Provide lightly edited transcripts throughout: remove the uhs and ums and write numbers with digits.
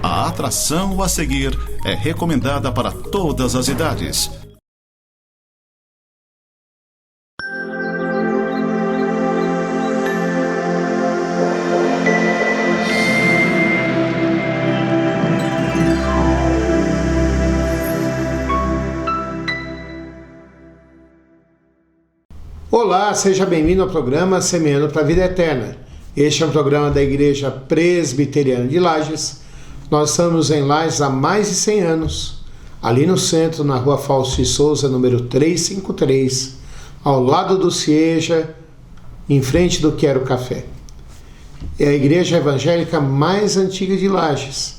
A atração a seguir é recomendada para todas as idades. Olá, seja bem-vindo ao programa Semeando para a Vida Eterna. Este é um programa da Igreja Presbiteriana de Lages. Nós estamos em Lages há mais de 100 anos, ali no centro, na rua Fausto de Souza, número 353, ao lado do Cieja, em frente do Quero Café. É a igreja evangélica mais antiga de Lages.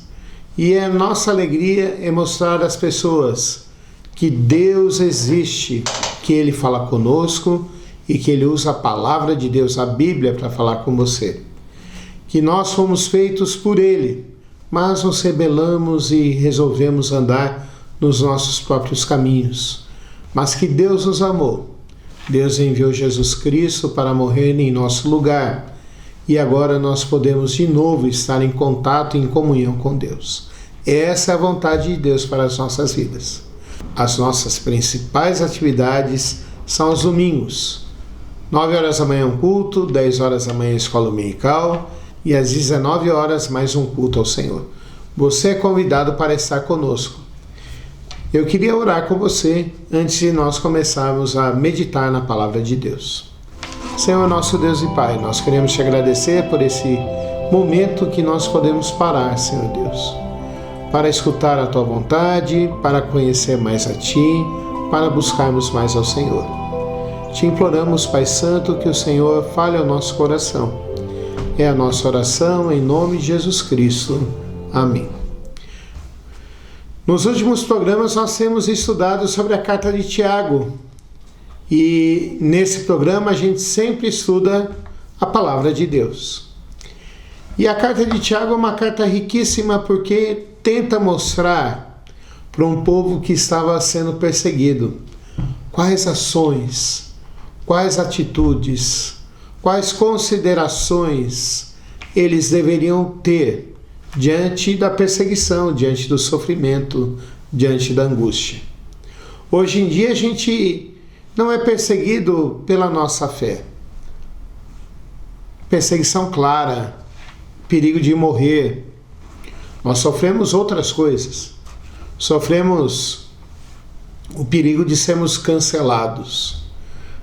E a nossa alegria é mostrar às pessoas que Deus existe, que Ele fala conosco e que Ele usa a palavra de Deus, a Bíblia, para falar com você. Que nós fomos feitos por Ele, mas nos rebelamos e resolvemos andar nos nossos próprios caminhos. Mas que Deus nos amou. Deus enviou Jesus Cristo para morrer em nosso lugar. E agora nós podemos de novo estar em contato e em comunhão com Deus. Essa é a vontade de Deus para as nossas vidas. As nossas principais atividades são os domingos. 9 horas da manhã um culto, 10 horas da manhã escola dominical e às 19 horas mais um culto ao Senhor. Você é convidado para estar conosco. Eu queria orar com você antes de nós começarmos a meditar na palavra de Deus. Senhor nosso Deus e Pai, nós queremos te agradecer por esse momento que nós podemos parar, Senhor Deus, para escutar a Tua vontade, para conhecer mais a Ti, para buscarmos mais ao Senhor. Te imploramos, Pai Santo, que o Senhor fale ao nosso coração. É a nossa oração em nome de Jesus Cristo. Amém. Nos últimos programas nós temos estudado sobre a carta de Tiago. E nesse programa a gente sempre estuda a palavra de Deus. E a carta de Tiago é uma carta riquíssima porque tenta mostrar para um povo que estava sendo perseguido quais ações, quais atitudes, quais considerações eles deveriam ter diante da perseguição, diante do sofrimento, diante da angústia. Hoje em dia a gente não é perseguido pela nossa fé. Perseguição clara, perigo de morrer. Nós sofremos outras coisas. Sofremos o perigo de sermos cancelados.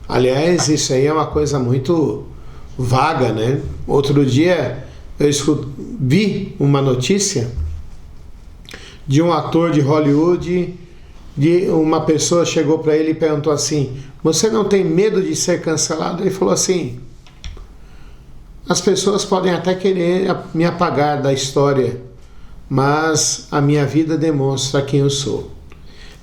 Aliás, isso aí é uma coisa muito vaga, né? Outro dia eu vi uma notícia de um ator de Hollywood, de uma pessoa chegou para ele e perguntou assim: você não tem medo de ser cancelado? Ele falou assim: as pessoas podem até querer me apagar da história, mas a minha vida demonstra quem eu sou.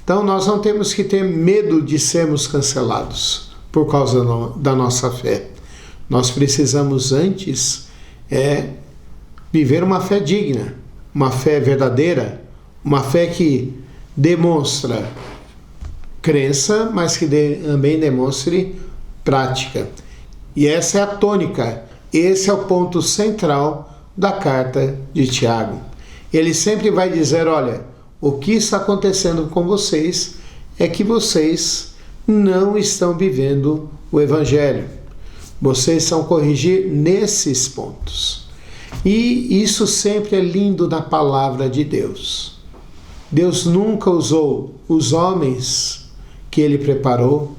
Então nós não temos que ter medo de sermos cancelados por causa da nossa fé. Nós precisamos antes viver uma fé digna, uma fé verdadeira, uma fé que demonstra crença, mas que também demonstre prática. E essa é a tônica, esse é o ponto central da carta de Tiago. Ele sempre vai dizer: olha, o que está acontecendo com vocês é que vocês não estão vivendo o Evangelho. Vocês são corrigir nesses pontos. E isso sempre é lindo na palavra de Deus. Deus nunca usou os homens que Ele preparou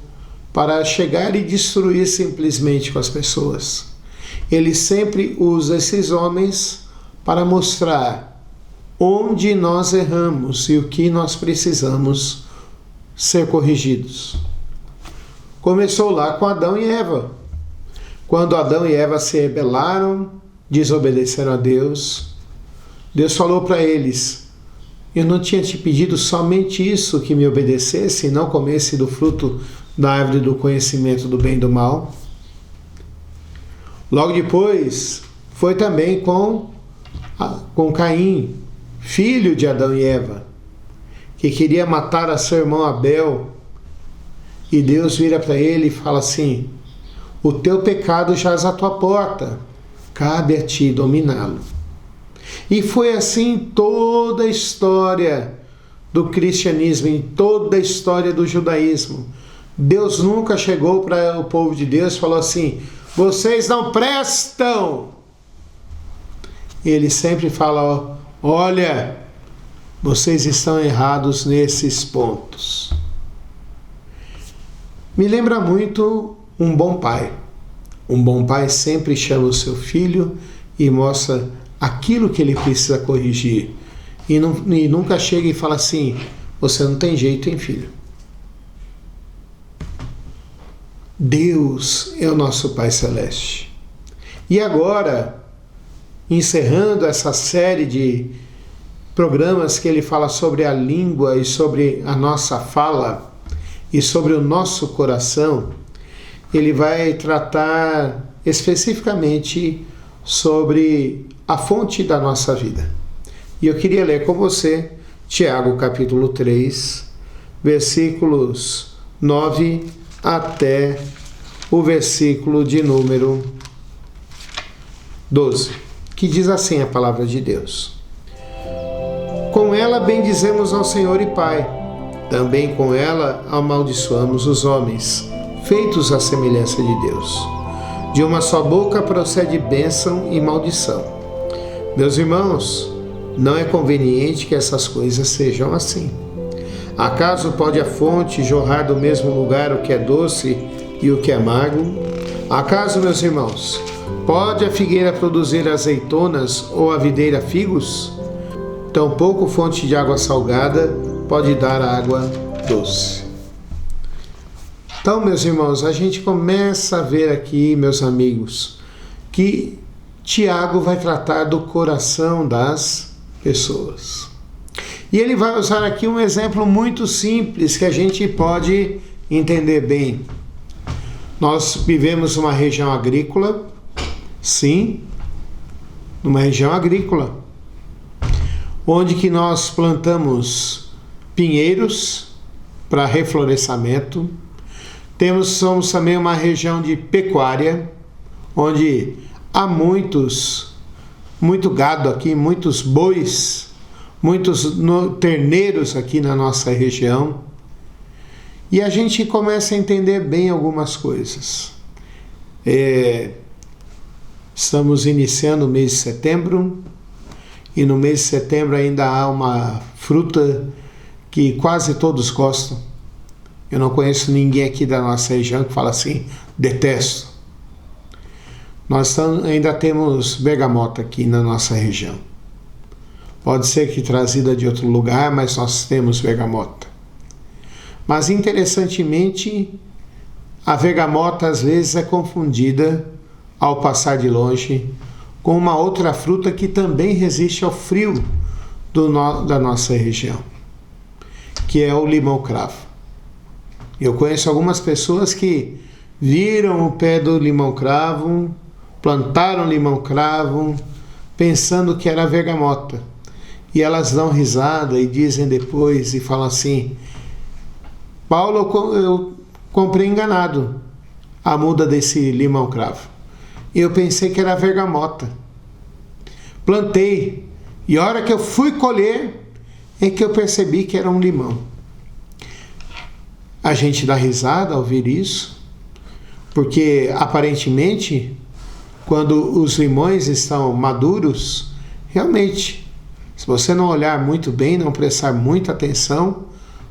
para chegar e destruir simplesmente com as pessoas. Ele sempre usa esses homens para mostrar onde nós erramos e o que nós precisamos ser corrigidos. Começou lá com Adão e Eva. Quando Adão e Eva se rebelaram, desobedeceram a Deus, Deus falou para eles: eu não tinha te pedido somente isso, que me obedecesse e não comesse do fruto da árvore do conhecimento do bem e do mal? Logo depois, foi também com Caim, filho de Adão e Eva, que queria matar a seu irmão Abel. E Deus vira para ele e fala assim: o teu pecado jaz à tua porta, cabe a ti dominá-lo. E foi assim em toda a história do cristianismo, em toda a história do judaísmo. Deus nunca chegou para o povo de Deus e falou assim: vocês não prestam. Ele sempre fala: olha, vocês estão errados nesses pontos. Me lembra muito um bom pai. Um bom pai sempre chama o seu filho e mostra aquilo que ele precisa corrigir. E nunca chega e fala assim: você não tem jeito, hein, filho? Deus é o nosso Pai Celeste. E agora, encerrando essa série de programas que ele fala sobre a língua e sobre a nossa fala e sobre o nosso coração, ele vai tratar especificamente sobre a fonte da nossa vida. E eu queria ler com você Tiago capítulo 3, versículos 9 até o versículo de número 12, que diz assim a palavra de Deus: com ela bendizemos ao Senhor e Pai, também com ela amaldiçoamos os homens, feitos à semelhança de Deus. De uma só boca procede bênção e maldição. Meus irmãos, não é conveniente que essas coisas sejam assim. Acaso pode a fonte jorrar do mesmo lugar o que é doce e o que é amargo? Acaso, meus irmãos, pode a figueira produzir azeitonas ou a videira figos? Tampouco fonte de água salgada pode dar água doce. Então, meus irmãos, a gente começa a ver aqui, meus amigos, que Tiago vai tratar do coração das pessoas. E ele vai usar aqui um exemplo muito simples que a gente pode entender bem. Nós vivemos numa região agrícola, sim, numa região agrícola, onde que nós plantamos pinheiros para reflorestamento. Somos também uma região de pecuária, onde há muito gado aqui, muitos bois, muitos terneiros aqui na nossa região. E a gente começa a entender bem algumas coisas. Estamos iniciando o mês de setembro, e no mês de setembro ainda há uma fruta que quase todos gostam. Eu não conheço ninguém aqui da nossa região que fala assim: detesto. Nós ainda temos bergamota aqui na nossa região. Pode ser que trazida de outro lugar, mas nós temos bergamota. Mas interessantemente, a bergamota às vezes é confundida, ao passar de longe, com uma outra fruta que também resiste ao frio da nossa região, que é o limão-cravo. Eu conheço algumas pessoas que viram o pé do limão-cravo, plantaram limão-cravo, pensando que era bergamota. E elas dão risada e dizem depois, e falam assim: Paulo, eu comprei enganado a muda desse limão-cravo. Eu pensei que era bergamota. Plantei, e a hora que eu fui colher, é que eu percebi que era um limão. A gente dá risada ao ouvir isso, porque aparentemente, quando os limões estão maduros, realmente, se você não olhar muito bem, não prestar muita atenção,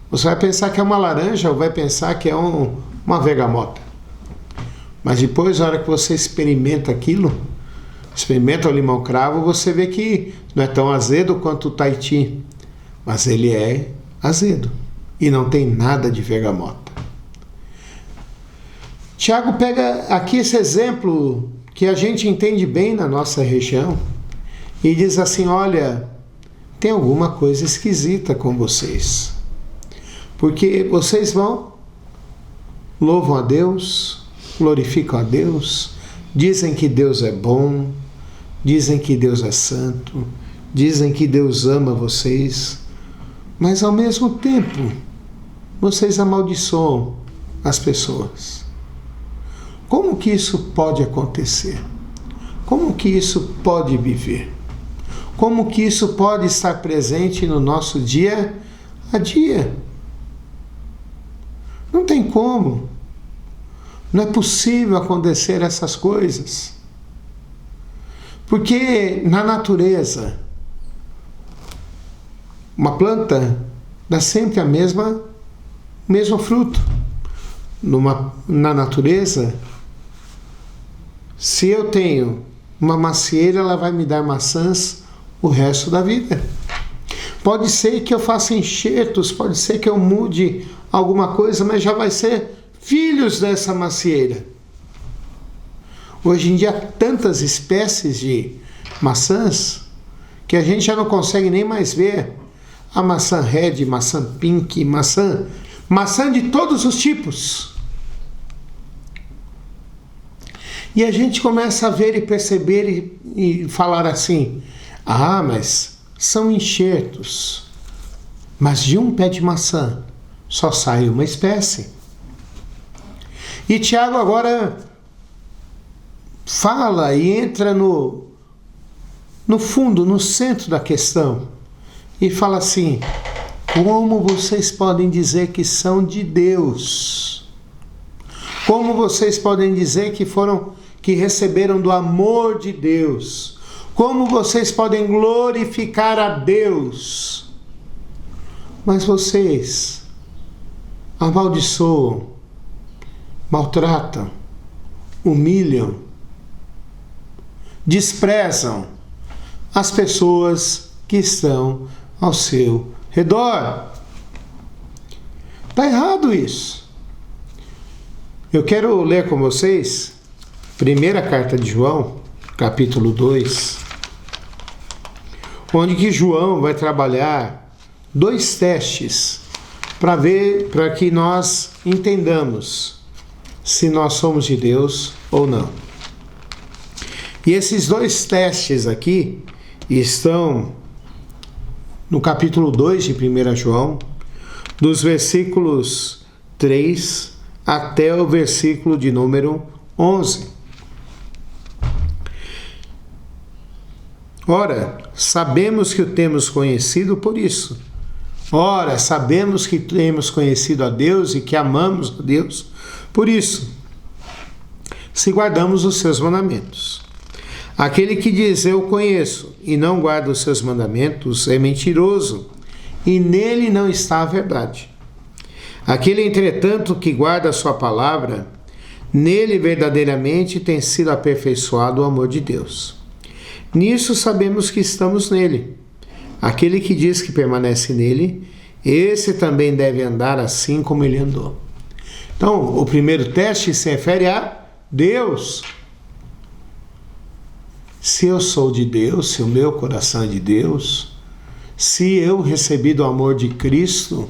você vai pensar que é uma laranja ou vai pensar que é uma bergamota. Mas depois, na hora que você experimenta aquilo, experimenta o limão-cravo, você vê que não é tão azedo quanto o Tahiti, mas ele é azedo e não tem nada de bergamota. Tiago pega aqui esse exemplo que a gente entende bem na nossa região e diz assim: olha, tem alguma coisa esquisita com vocês, porque vocês louvam a Deus, glorificam a Deus, dizem que Deus é bom, dizem que Deus é santo, dizem que Deus ama vocês, mas ao mesmo tempo vocês amaldiçoam as pessoas. Como que isso pode acontecer? Como que isso pode viver? como que isso pode estar presente no nosso dia a dia? Não tem como. Não é possível acontecer essas coisas. Porque na natureza, uma planta dá sempre a mesmo fruto. Na natureza, se eu tenho uma macieira, ela vai me dar maçãs o resto da vida. Pode ser que eu faça enxertos, pode ser que eu mude alguma coisa, mas já vai ser filhos dessa macieira. Hoje em dia há tantas espécies de maçãs que a gente já não consegue nem mais ver a maçã red, maçã pink, maçã de todos os tipos. E a gente começa a ver e perceber e falar assim: ah, mas são enxertos. Mas de um pé de maçã só sai uma espécie. E Tiago agora fala e entra no fundo, no centro da questão, e fala assim: como vocês podem dizer que são de Deus? Como vocês podem dizer que receberam do amor de Deus? Como vocês podem glorificar a Deus? Mas vocês amaldiçoam, maltratam, humilham, desprezam as pessoas que estão ao seu redor. Está errado isso. Eu quero ler com vocês primeira carta de João, capítulo 2, onde que João vai trabalhar 2 testes para que nós entendamos se nós somos de Deus ou não. E esses 2 testes aqui estão no capítulo 2 de 1 João, dos versículos 3 até o versículo de número 11. Ora, sabemos que o temos conhecido por isso. Ora, sabemos que temos conhecido a Deus e que amamos a Deus por isso, se guardamos os seus mandamentos. Aquele que diz eu conheço e não guarda os seus mandamentos é mentiroso, e nele não está a verdade. Aquele, entretanto, que guarda a sua palavra, nele verdadeiramente tem sido aperfeiçoado o amor de Deus. Nisso sabemos que estamos nele. Aquele que diz que permanece nele, esse também deve andar assim como ele andou. Então, o primeiro teste se refere a Deus. Se eu sou de Deus, se o meu coração é de Deus, se eu recebi do amor de Cristo,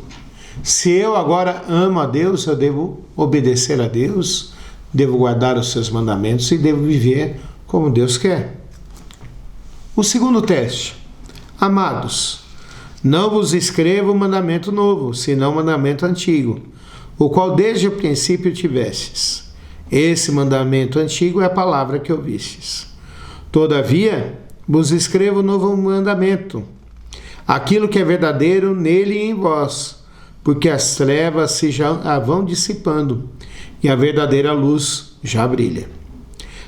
se eu agora amo a Deus, eu devo obedecer a Deus, devo guardar os seus mandamentos e devo viver como Deus quer. O segundo teste: amados, não vos escrevo mandamento novo, senão mandamento antigo, o qual desde o princípio tivestes. Esse mandamento antigo é a palavra que ouvistes. Todavia, vos escrevo novo mandamento, aquilo que é verdadeiro nele e em vós, porque as trevas se já vão dissipando e a verdadeira luz já brilha.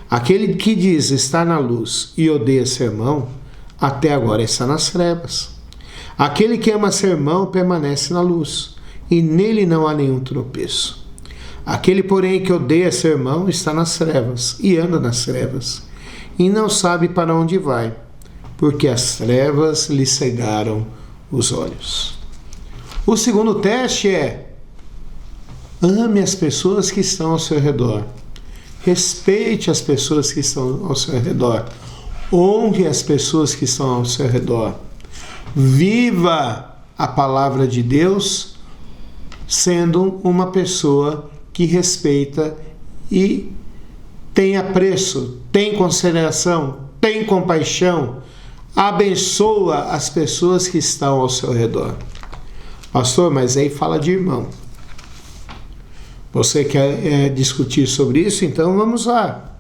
Aquele que diz estar na luz e odeia seu irmão, até agora está nas trevas. Aquele que ama seu irmão permanece na luz, e nele não há nenhum tropeço. Aquele, porém, que odeia seu irmão está nas trevas e anda nas trevas, e não sabe para onde vai, porque as trevas lhe cegaram os olhos. O segundo teste é: ame as pessoas que estão ao seu redor. Respeite as pessoas que estão ao seu redor. Honre as pessoas que estão ao seu redor. Viva a palavra de Deus sendo uma pessoa que respeita e tem apreço, tem consideração, tem compaixão, abençoa as pessoas que estão ao seu redor. Pastor, mas aí fala de irmão. Você quer discutir sobre isso? Então vamos lá.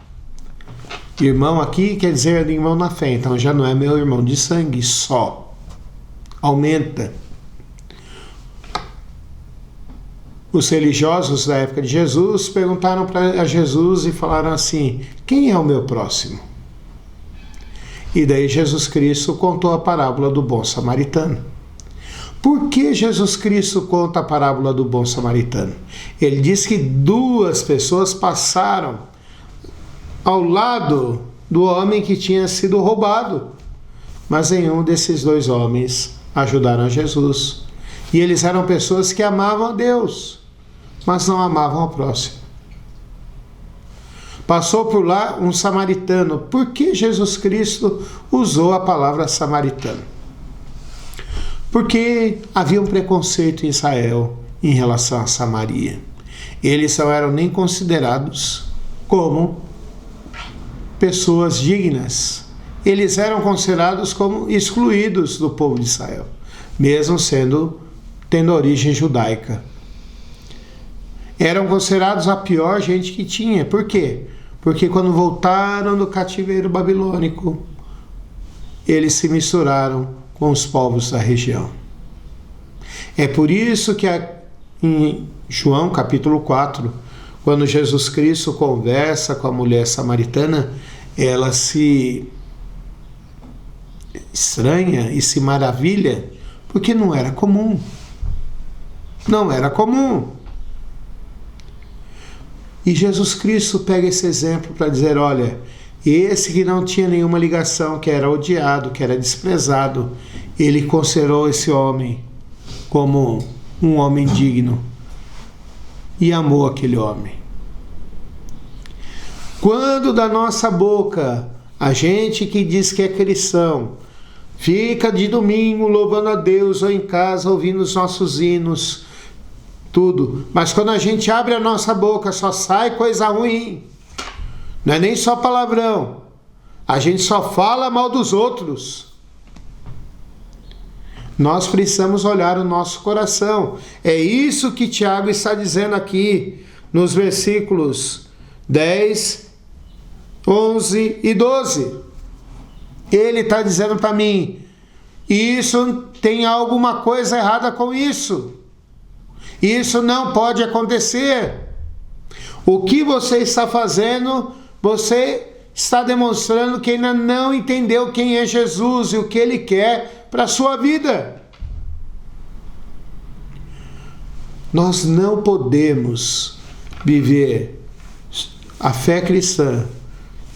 Irmão aqui quer dizer irmão na fé, então já não é meu irmão de sangue só. Aumenta. Os religiosos da época de Jesus perguntaram para Jesus e falaram assim: quem é o meu próximo? E daí Jesus Cristo contou a parábola do bom samaritano. Por que Jesus Cristo conta a parábola do bom samaritano? Ele diz que 2 pessoas passaram ao lado do homem que tinha sido roubado, mas nenhum desses 2 homens ajudaram a Jesus. E eles eram pessoas que amavam a Deus, mas não amavam ao próximo. Passou por lá um samaritano. Por que Jesus Cristo usou a palavra samaritano? Porque havia um preconceito em Israel em relação a Samaria. Eles não eram nem considerados como pessoas dignas. Eles eram considerados como excluídos do povo de Israel, mesmo tendo origem judaica. Eram considerados a pior gente que tinha. Por quê? Porque quando voltaram do cativeiro babilônico, eles se misturaram com os povos da região. É por isso que em João capítulo 4, quando Jesus Cristo conversa com a mulher samaritana, ela se estranha e se maravilha, porque não era comum. Não era comum. E Jesus Cristo pega esse exemplo para dizer: olha, esse que não tinha nenhuma ligação, que era odiado, que era desprezado, ele considerou esse homem como um homem digno e amou aquele homem. Quando da nossa boca, a gente que diz que é cristão, fica de domingo louvando a Deus ou em casa ouvindo os nossos hinos, tudo, mas quando a gente abre a nossa boca só sai coisa ruim, não é nem só palavrão, a gente só fala mal dos outros. Nós precisamos olhar o nosso coração. É isso que Tiago está dizendo aqui nos versículos 10, 11 e 12. Ele está dizendo para mim: isso tem alguma coisa errada com isso. Isso não pode acontecer. O que você está fazendo, você está demonstrando que ainda não entendeu quem é Jesus e o que Ele quer para a sua vida. Nós não podemos viver a fé cristã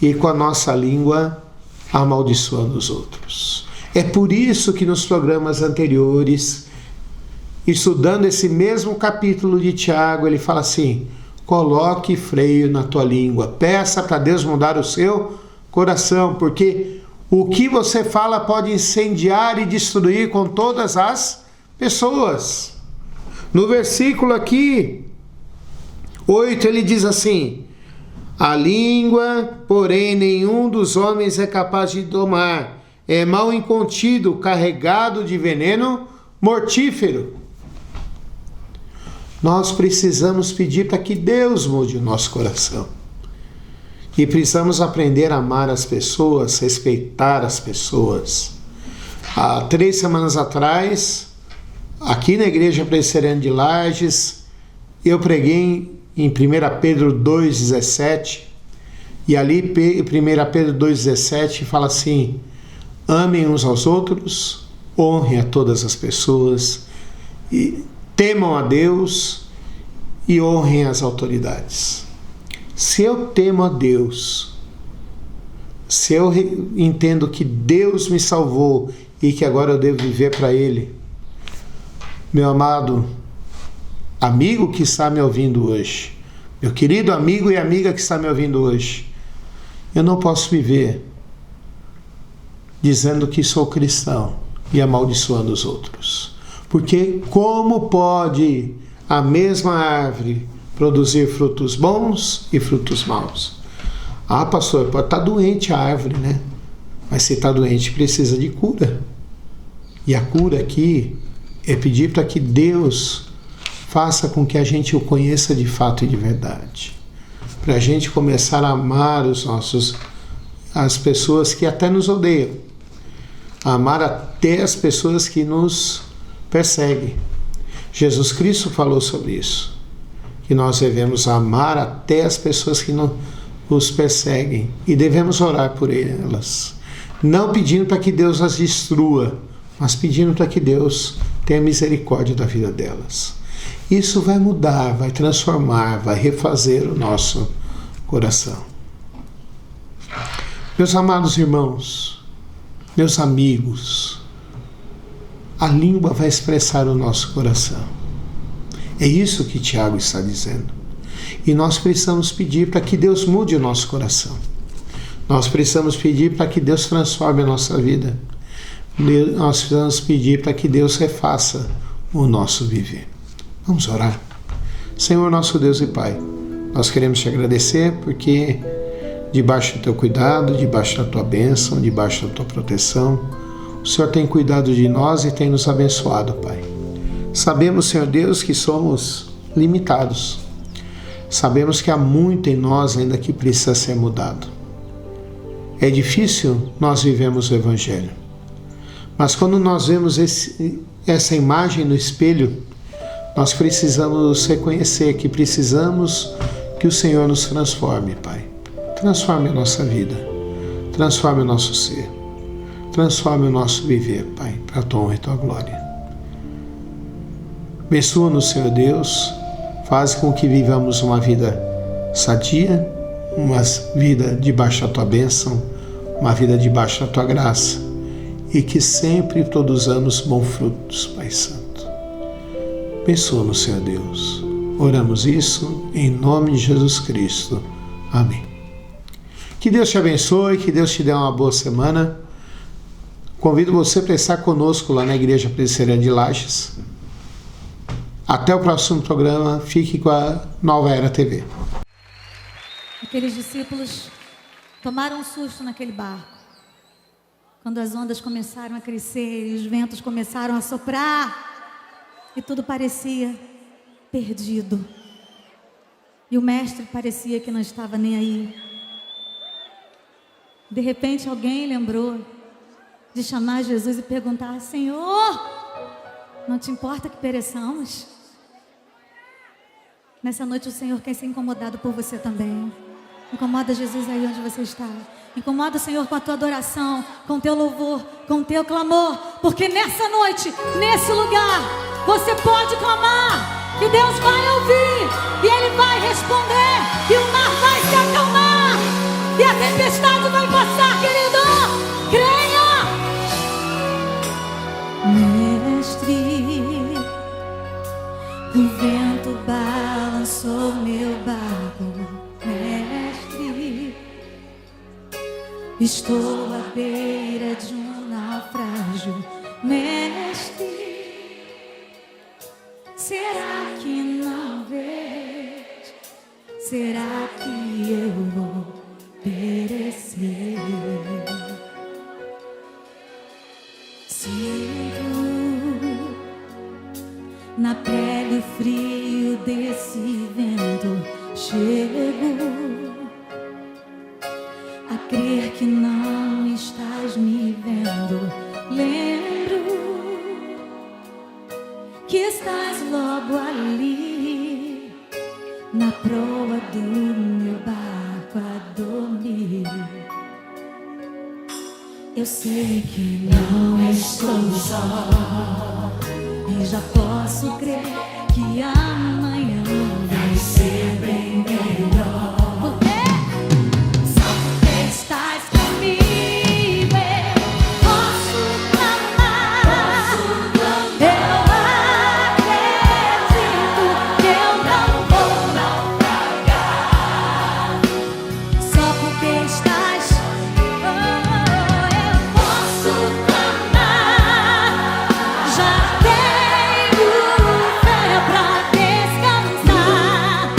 e com a nossa língua amaldiçoando os outros. É por isso que nos programas anteriores, estudando esse mesmo capítulo de Tiago, ele fala assim: coloque freio na tua língua, peça para Deus mudar o seu coração, porque o que você fala pode incendiar e destruir com todas as pessoas. No versículo aqui 8 ele diz assim: a língua, porém, nenhum dos homens é capaz de domar, é mal incontido, carregado de veneno mortífero. Nós precisamos pedir para que Deus mude o nosso coração. E precisamos aprender a amar as pessoas, respeitar as pessoas. Há 3 semanas atrás, aqui na Igreja Presbiteriana de Lages, eu preguei em 1 Pedro 2,17. E ali, 1 Pedro 2,17 fala assim: amem uns aos outros, honrem a todas as pessoas, e temam a Deus e honrem as autoridades. Se eu temo a Deus, se eu entendo que Deus me salvou e que agora eu devo viver para Ele, meu amado amigo que está me ouvindo hoje, meu querido amigo e amiga que está me ouvindo hoje, eu não posso viver dizendo que sou cristão e amaldiçoando os outros. Porque como pode a mesma árvore produzir frutos bons e frutos maus? Ah, pastor, pode estar doente a árvore, né? Mas se está doente, precisa de cura. E a cura aqui é pedir para que Deus faça com que a gente o conheça de fato e de verdade. Para a gente começar a amar os nossos as pessoas que até nos odeiam, a amar até as pessoas que nos perseguem. Jesus Cristo falou sobre isso, que nós devemos amar até as pessoas que nos perseguem e devemos orar por elas, não pedindo para que Deus as destrua, mas pedindo para que Deus tenha misericórdia da vida delas. Isso vai mudar, vai transformar, vai refazer o nosso coração. Meus amados irmãos, meus amigos, a língua vai expressar o nosso coração. É isso que Tiago está dizendo. E nós precisamos pedir para que Deus mude o nosso coração. Nós precisamos pedir para que Deus transforme a nossa vida. Nós precisamos pedir para que Deus refaça o nosso viver. Vamos orar. Senhor nosso Deus e Pai, nós queremos te agradecer porque debaixo do teu cuidado, debaixo da tua bênção, debaixo da tua proteção, o Senhor tem cuidado de nós e tem nos abençoado, Pai. Sabemos, Senhor Deus, que somos limitados. Sabemos que há muito em nós ainda que precisa ser mudado. É difícil nós vivemos o Evangelho. Mas quando nós vemos essa imagem no espelho, nós precisamos reconhecer que precisamos que o Senhor nos transforme, Pai. Transforme a nossa vida, transforme o nosso ser, transforme o nosso viver, Pai, para a tua honra e tua glória. Abençoa-nos, Senhor Deus, faz com que vivamos uma vida sadia, uma vida debaixo da tua bênção, uma vida debaixo da tua graça, e que sempre produzamos bons frutos, Pai Santo. Abençoa-nos, Senhor Deus. Oramos isso em nome de Jesus Cristo. Amém. Que Deus te abençoe, que Deus te dê uma boa semana. Convido você para estar conosco lá na Igreja Presbiteriana de Lages. Até o próximo programa. Fique com a Nova Era TV. Aqueles discípulos tomaram um susto naquele barco. Quando as ondas começaram a crescer e os ventos começaram a soprar e tudo parecia perdido. E o mestre parecia que não estava nem aí. De repente alguém lembrou de chamar Jesus e perguntar: Senhor, não te importa que pereçamos? Nessa noite o Senhor quer ser incomodado por você também. Incomoda Jesus aí onde você está. Incomoda o Senhor com a tua adoração, com o teu louvor, com o teu clamor. Porque nessa noite, nesse lugar, você pode clamar e Deus vai ouvir e Ele vai responder e o mar vai se acalmar e a tempestade vai passar, querido. Creia! Mestre, o vento balançou meu barco. Mestre, estou à beira de um naufrágio. Mestre, será que não vês? Será que eu vou perecer? Sinto na pele o frio desse vento. Chego a crer que não estás me vendo. Lembro que estás logo ali na proa do meu barco a dormir. Eu sei que não estou só e já posso crer que amanhã vai ser bem melhor. Porque só porque estás comigo eu posso clamar. Eu acredito que eu não vou naufragar. Só porque estás, eu posso clamar. Já tenho fé pra descansar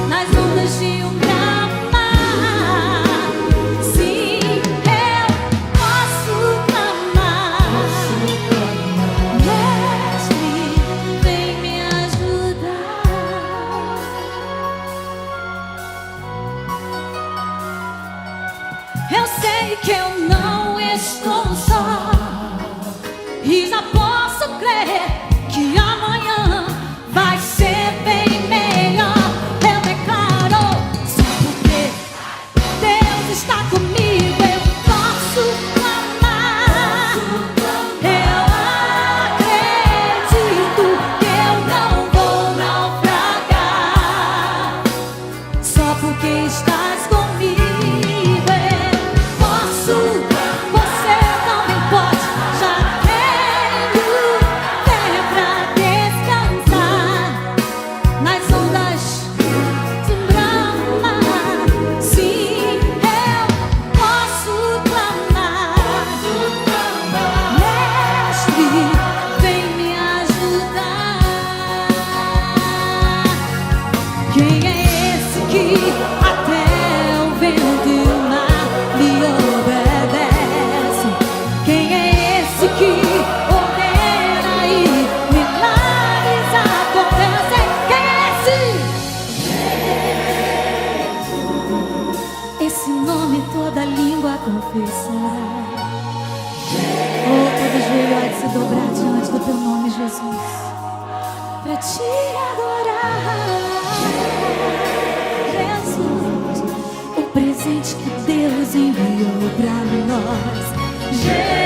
nas ondas de um grande mar. Sim, eu posso clamar. Mestre, vem me ajudar. Eu sei nós. Jesus.